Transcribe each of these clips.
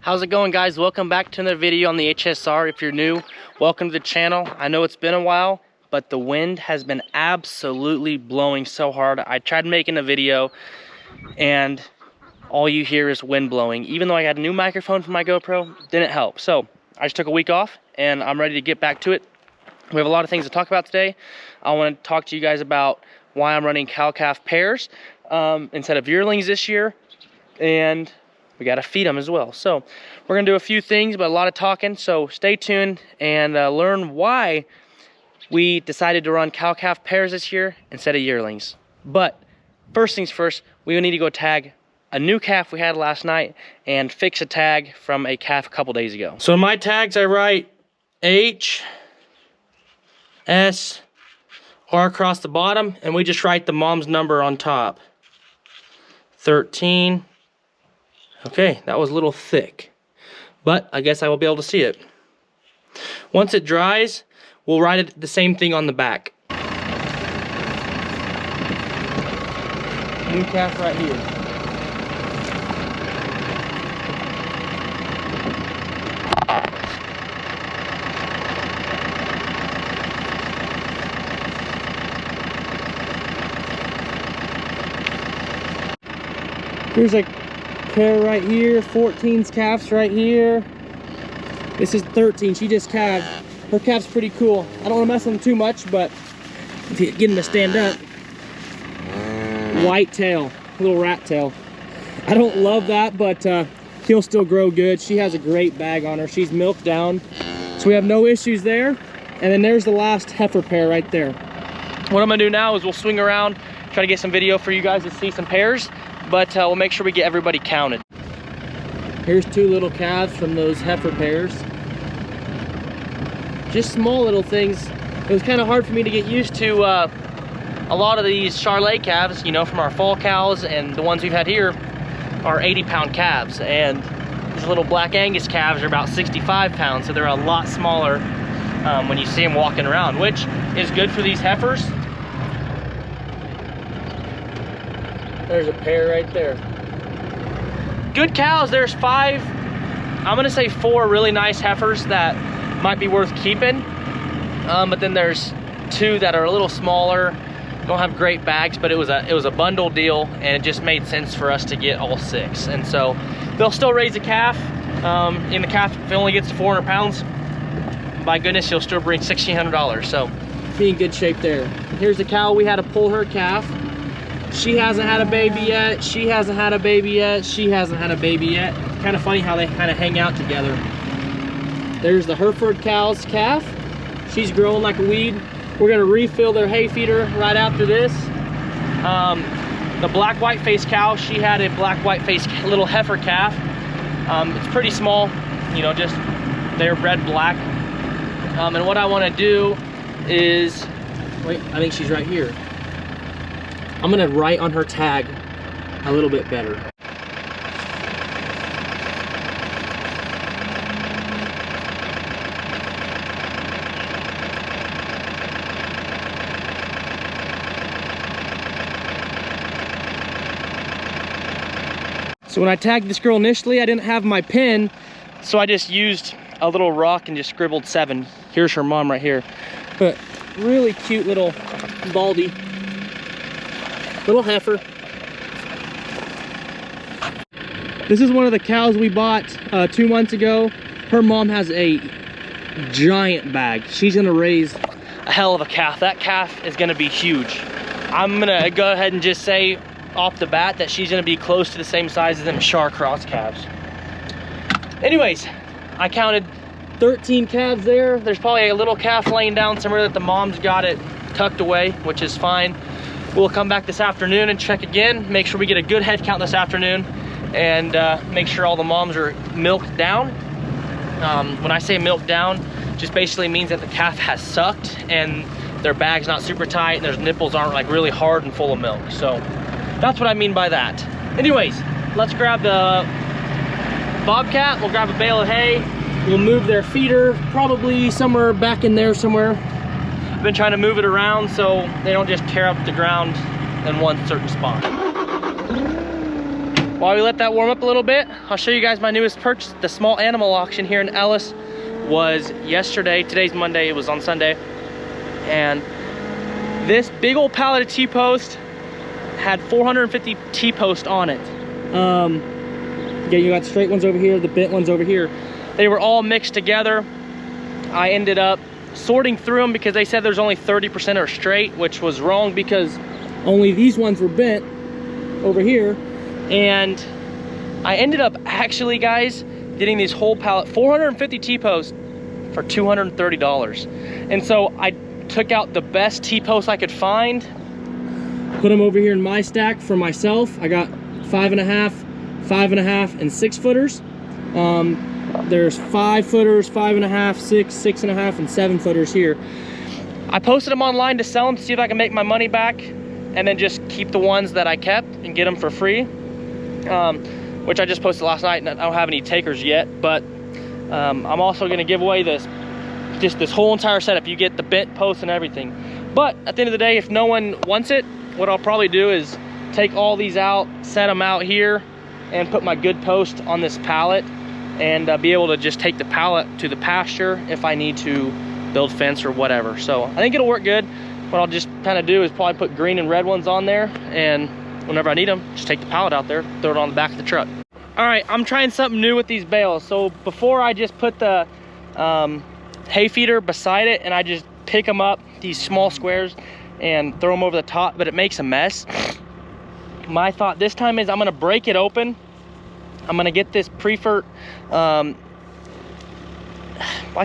How's it going, guys? Welcome back to another video on the HSR. If you're new, welcome to the channel. I know it's been a while, but the wind has been absolutely blowing so hard. I tried making a video and all you hear is wind blowing. Even though I got a new microphone for my GoPro, didn't help. So I just took a week off and I'm ready to get back to it. We have a lot of things to talk about today. I want to talk to you guys about why I'm running cow-calf pairs instead of yearlings this year, and we got to feed them as well. So we're gonna do a few things, but a lot of talking, so stay tuned and learn why we decided to run cow-calf pairs this year instead of yearlings. But first things first, we need to go tag a new calf we had last night and fix a tag from a calf a couple days ago. So in my tags I write H, S, R across the bottom, and we just write the mom's number on top. 13. Okay, that was a little thick, but I guess I will be able to see it. Once it dries, we'll write it the same thing on the back. New calf right here. Here's a pair right here, 14's calves right here. This is 13, she just calved. Her calf's pretty cool. I don't want to mess with them too much, but if you get him to stand up. White tail, little rat tail. I don't love that, but he'll still grow good. She has a great bag on her. She's milked down, so we have no issues there. And then there's the last heifer pair right there. What I'm gonna do now is we'll swing around, try to get some video for you guys to see some pairs, but we'll make sure we get everybody counted. Here's two little calves from those heifer pairs. Just small little things. It was kind of hard for me to get used to a lot of these Charolais calves, you know, from our fall cows, and the ones we've had here are 80-pound calves, and these little Black Angus calves are about 65 pounds, so they're a lot smaller when you see them walking around, which is good for these heifers. There's a pair right there. Good cows, there's 5, I'm gonna say 4 really nice heifers that might be worth keeping. But then there's 2 that are a little smaller, don't have great bags, but it was a bundle deal, and it just made sense for us to get all 6. And so they'll still raise a calf. In the calf, if it only gets to 400 pounds, my goodness, you'll still bring $1,600. So be in good shape there. Here's the cow we had to pull her calf. She hasn't had a baby yet, she hasn't had a baby yet, she hasn't had a baby yet. Kind of funny how they kind of hang out together. There's the Hereford cow's calf. She's growing like a weed. We're gonna refill their hay feeder right after this. The black white face cow, she had a black white face little heifer calf. It's pretty small, you know, just they're bred black. And what I wanna do is, wait, I think she's right here. I'm gonna write on her tag a little bit better. So when I tagged this girl initially, I didn't have my pen, so I just used a little rock and just scribbled 7. Here's her mom right here. But really cute little baldy. Little heifer. This is one of the cows we bought 2 months ago. Her mom has a giant bag. She's gonna raise a hell of a calf. That calf is gonna be huge. I'm gonna go ahead and just say off the bat that she's gonna be close to the same size as them Char cross calves. Anyways, I counted 13 calves there. There's probably a little calf laying down somewhere that the mom's got it tucked away, which is fine. We'll come back this afternoon and check again, make sure we get a good head count this afternoon, and make sure all the moms are milked down. When I say milked down, just basically means that the calf has sucked and their bag's not super tight and their nipples aren't like really hard and full of milk. So that's what I mean by that. Anyways, let's grab the bobcat, we'll grab a bale of hay, we'll move their feeder probably somewhere back in there somewhere. I've been trying to move it around so they don't just tear up the ground in one certain spot. while we let that warm up a little bit, I'll show you guys my newest purchase. The small animal auction here in Ellis was yesterday. Today's Monday, it was on Sunday. And this big old pallet of T-post had 450 T-post on it. Yeah, you got straight ones over here, the bent ones over here. They were all mixed together. I ended up sorting through them because they said there's only 30% are straight, which was wrong because only these ones were bent over here. And I ended up actually, guys, getting these whole pallet, 450 T-posts for $230. And so I took out the best T-posts I could find, put them over here in my stack for myself. I got 5.5, 5.5, and 6 footers. There's 5 footers, 5.5, 6, 6.5, and 7 footers here. I posted them online to sell them to see if I can make my money back, and then just keep the ones that I kept and get them for free. Which I just posted last night, and I don't have any takers yet. But I'm also going to give away this whole entire setup. You get the bent posts and everything. But at the end of the day, if no one wants it, what I'll probably do is take all these out, set them out here, and put my good post on this pallet, and be able to just take the pallet to the pasture if I need to build fence or whatever. So I think it'll work good. What I'll just kind of do is probably put green and red ones on there, and whenever I need them, just take the pallet out there, throw it on the back of the truck. All right, I'm trying something new with these bales. So before I just put the hay feeder beside it, and I just pick them up, these small squares, and throw them over the top, but it makes a mess. My thought this time is I'm gonna break it open. I'm gonna get this prefert, I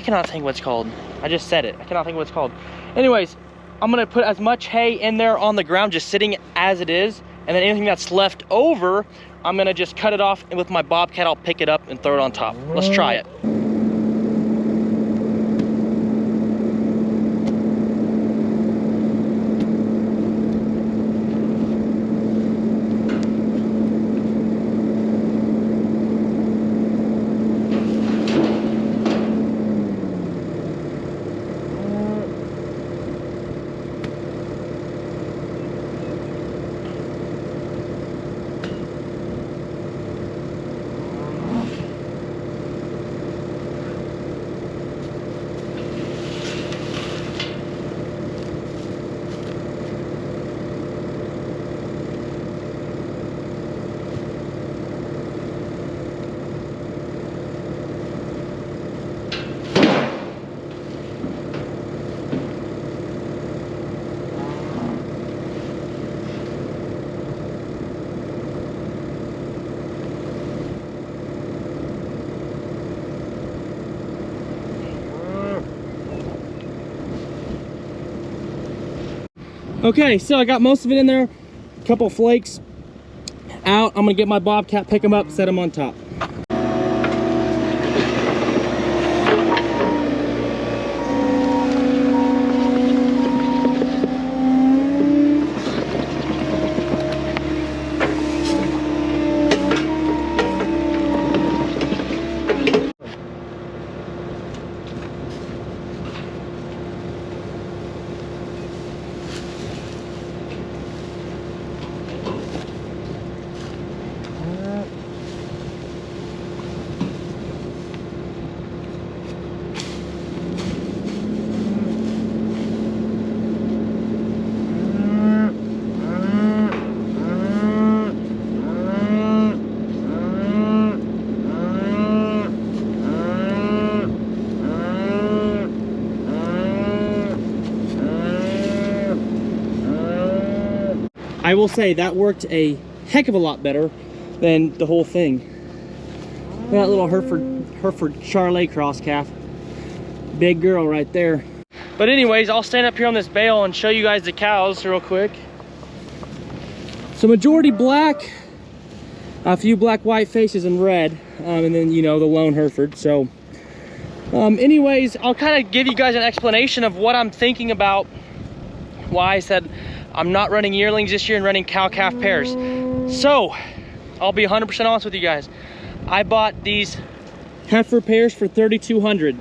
cannot think what it's called. I just said it, I cannot think what it's called. Anyways, I'm gonna put as much hay in there on the ground, just sitting as it is, and then anything that's left over, I'm gonna just cut it off, and with my bobcat, I'll pick it up and throw it on top. Let's try it. Okay, so I got most of it in there, a couple flakes out. I'm gonna get my bobcat, pick them up, set them on top. I will say that worked a heck of a lot better than the whole thing. Look at that little Hereford Charolais cross calf. Big girl right there. But anyways, I'll stand up here on this bale and show you guys the cows real quick. So majority black, a few black, white faces and red, and then, you know, the lone Hereford. So anyways, I'll kind of give you guys an explanation of what I'm thinking about, why I said I'm not running yearlings this year and running cow-calf pairs. So I'll be 100% honest with you guys. I bought these heifer pairs for $3,200.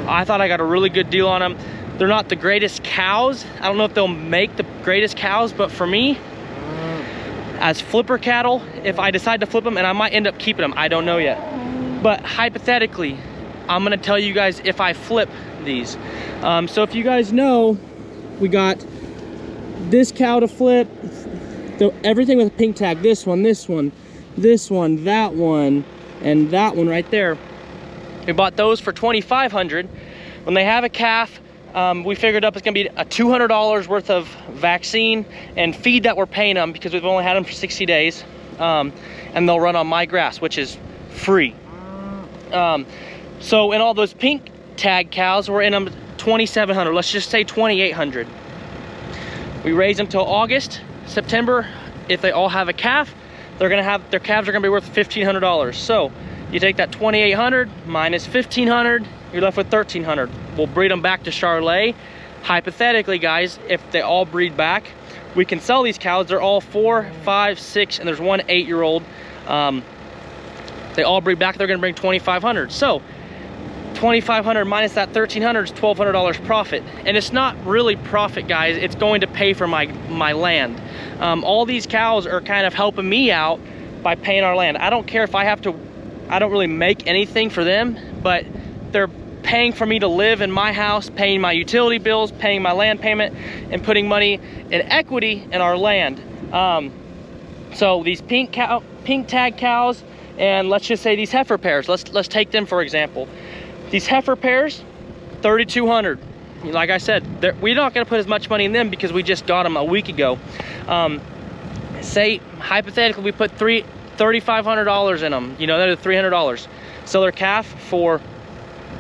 I thought I got a really good deal on them. They're not the greatest cows. I don't know if they'll make the greatest cows, but for me, as flipper cattle if I decide to flip them, and I might end up keeping them. I don't know yet. But hypothetically, I'm gonna tell you guys if I flip these. So if you guys know, we got this cow to flip, so everything with a pink tag, this one, this one, this one, that one, and that one right there. We bought those for $2,500. When they have a calf, we figured up it's gonna be a $200 worth of vaccine and feed that we're paying them because we've only had them for 60 days. And they'll run on my grass, which is free. So in all those pink tag cows, we're in them $2,700. Let's just say $2,800. We raise them till August, September. If they all have a calf, they're gonna have, their calves are gonna be worth $1,500. So you take that $2,800 minus $1,500, you're left with $1,300. We'll breed them back to Charolais. Hypothetically, guys, if they all breed back, we can sell these cows. They're all 4, 5, 6, and there's one 8-year-old. They all breed back, they're gonna bring $2,500. So $2,500 minus that $1,300 is $1,200 profit. And it's not really profit, guys. It's going to pay for my land. All these cows are kind of helping me out by paying our land. I don't care if I have to, I don't really make anything for them, but they're paying for me to live in my house, paying my utility bills, paying my land payment, and putting money in equity in our land. So these pink tag cows, and let's just say these heifer pairs, let's take them for example. These heifer pairs, $3,200. Like I said, we're not gonna put as much money in them because we just got them a week ago. Say hypothetically we put $3,500 in them, you know, that is $300. Sell their calf for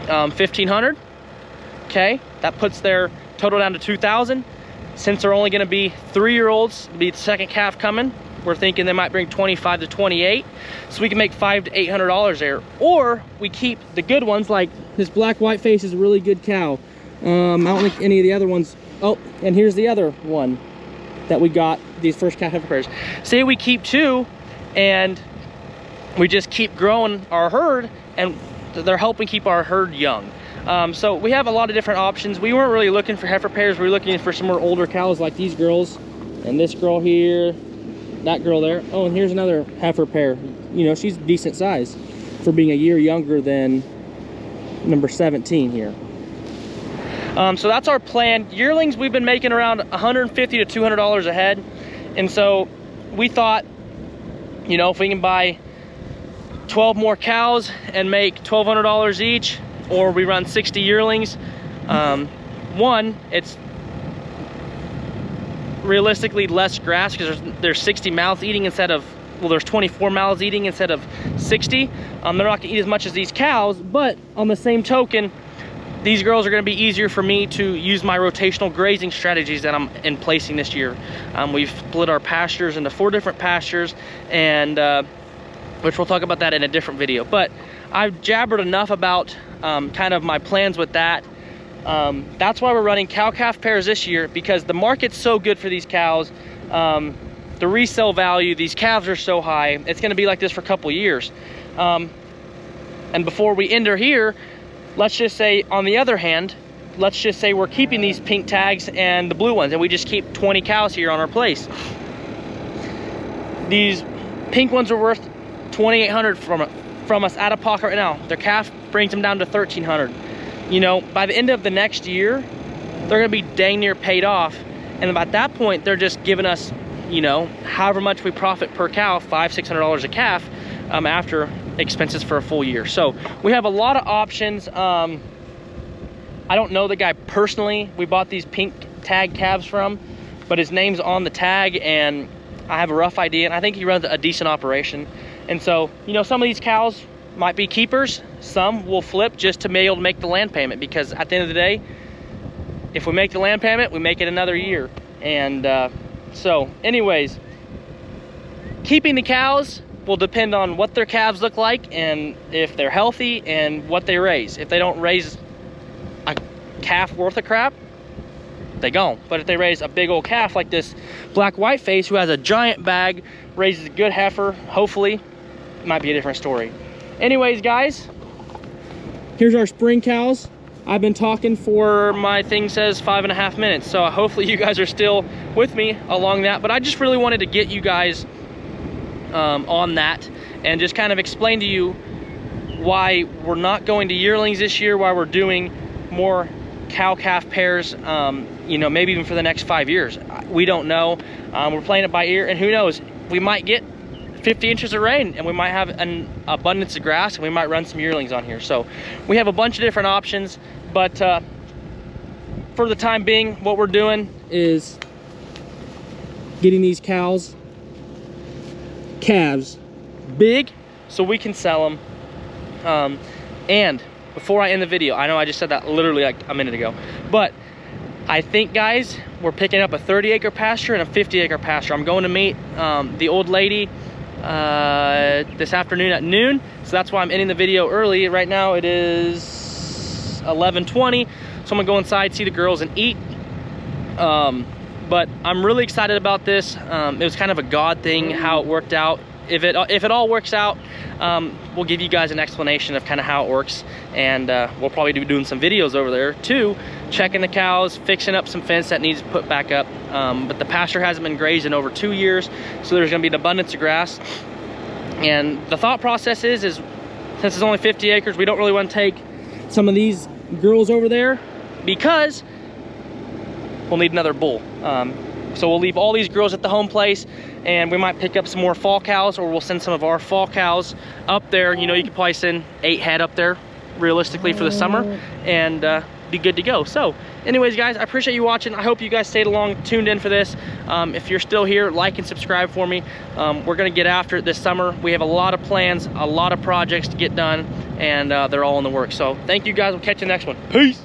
$1,500. Okay, that puts their total down to $2,000. Since they're only gonna be 3-year-olds, be the second calf coming, we're thinking they might bring 25 to 28, so we can make $500 to $800 there. Or we keep the good ones, like this black white face is a really good cow. I don't think any of the other ones. Oh, and here's the other one that we got, these first calf heifer pairs. Say we keep 2 and we just keep growing our herd, and they're helping keep our herd young. So we have a lot of different options. We weren't really looking for heifer pairs. We were looking for some more older cows like these girls and this girl here, that girl there. Oh, and here's another heifer pair. You know, she's decent size for being a year younger than number 17 here. So that's our plan. Yearlings, we've been making around $150 to $200 a head. And so we thought, you know, if we can buy 12 more cows and make $1,200 each, or we run 60 yearlings, one, it's realistically less grass because there's 60 mouths eating instead of, well, there's 24 mouths eating instead of 60. They're not gonna eat as much as these cows, but on the same token, these girls are gonna be easier for me to use my rotational grazing strategies that I'm in placing this year. We've split our pastures into 4 different pastures, and which we'll talk about that in a different video. But I've jabbered enough about kind of my plans with that. That's why we're running cow-calf pairs this year, because the market's so good for these cows. The resale value, these calves are so high, it's gonna be like this for a couple years. And before we enter here, let's just say, on the other hand, let's just say we're keeping these pink tags and the blue ones, and we just keep 20 cows here on our place. These pink ones are worth $2,800 from us out of pocket right now. Their calf brings them down to $1,300. You know, by the end of the next year, they're gonna be dang near paid off. And at that point, they're just giving us, you know, however much we profit per cow, $500 to $600 a calf, after expenses for a full year. So we have a lot of options. I don't know the guy personally we bought these pink tag calves from, but his name's on the tag and I have a rough idea, and I think he runs a decent operation. And so, you know, some of these cows might be keepers, some will flip just to be able to make the land payment, because at the end of the day, if we make the land payment, we make it another year. And so anyways, keeping the cows will depend on what their calves look like and if they're healthy and what they raise. If they don't raise a calf worth of crap, they gone. But if they raise a big old calf like this black white face who has a giant bag, raises a good heifer, hopefully, it might be a different story. Anyways, guys, here's our spring cows. I've been talking for, my thing says 5.5 minutes, so hopefully you guys are still with me along that. But I just really wanted to get you guys on that, and just kind of explain to you why we're not going to yearlings this year, why we're doing more cow-calf pairs, you know, maybe even for the next 5 years. We don't know. We're playing it by ear, and who knows, we might get 50 inches of rain and we might have an abundance of grass, and we might run some yearlings on here. So we have a bunch of different options, but for the time being, what we're doing is getting these calves big so we can sell them. And before I end the video, I know I just said that literally like a minute ago, but I think, guys, we're picking up a 30-acre pasture and a 50-acre pasture. I'm going to meet the old lady this afternoon at noon, so that's why I'm ending the video early. Right now it is 11:20, so I'm gonna go inside, see the girls, and eat. But I'm really excited about this. It was kind of a God thing how it worked out. If it all works out, we'll give you guys an explanation of kind of how it works, and we'll probably be doing some videos over there too, checking the cows, fixing up some fence that needs put back up. But the pasture hasn't been grazed in over 2 years, so there's gonna be an abundance of grass. And the thought process is since it's only 50 acres, we don't really want to take some of these girls over there because we'll need another bull. So we'll leave all these girls at the home place, and we might pick up some more fall cows, or we'll send some of our fall cows up there. You know, you could probably send 8 head up there realistically for the summer, and be good to go. So anyways, guys, I appreciate you watching. I hope you guys stayed along, tuned in for this. If you're still here, like and subscribe for me. We're gonna get after it this summer. We have a lot of plans, a lot of projects to get done, and they're all in the works. So thank you, guys. We'll catch you next one. Peace.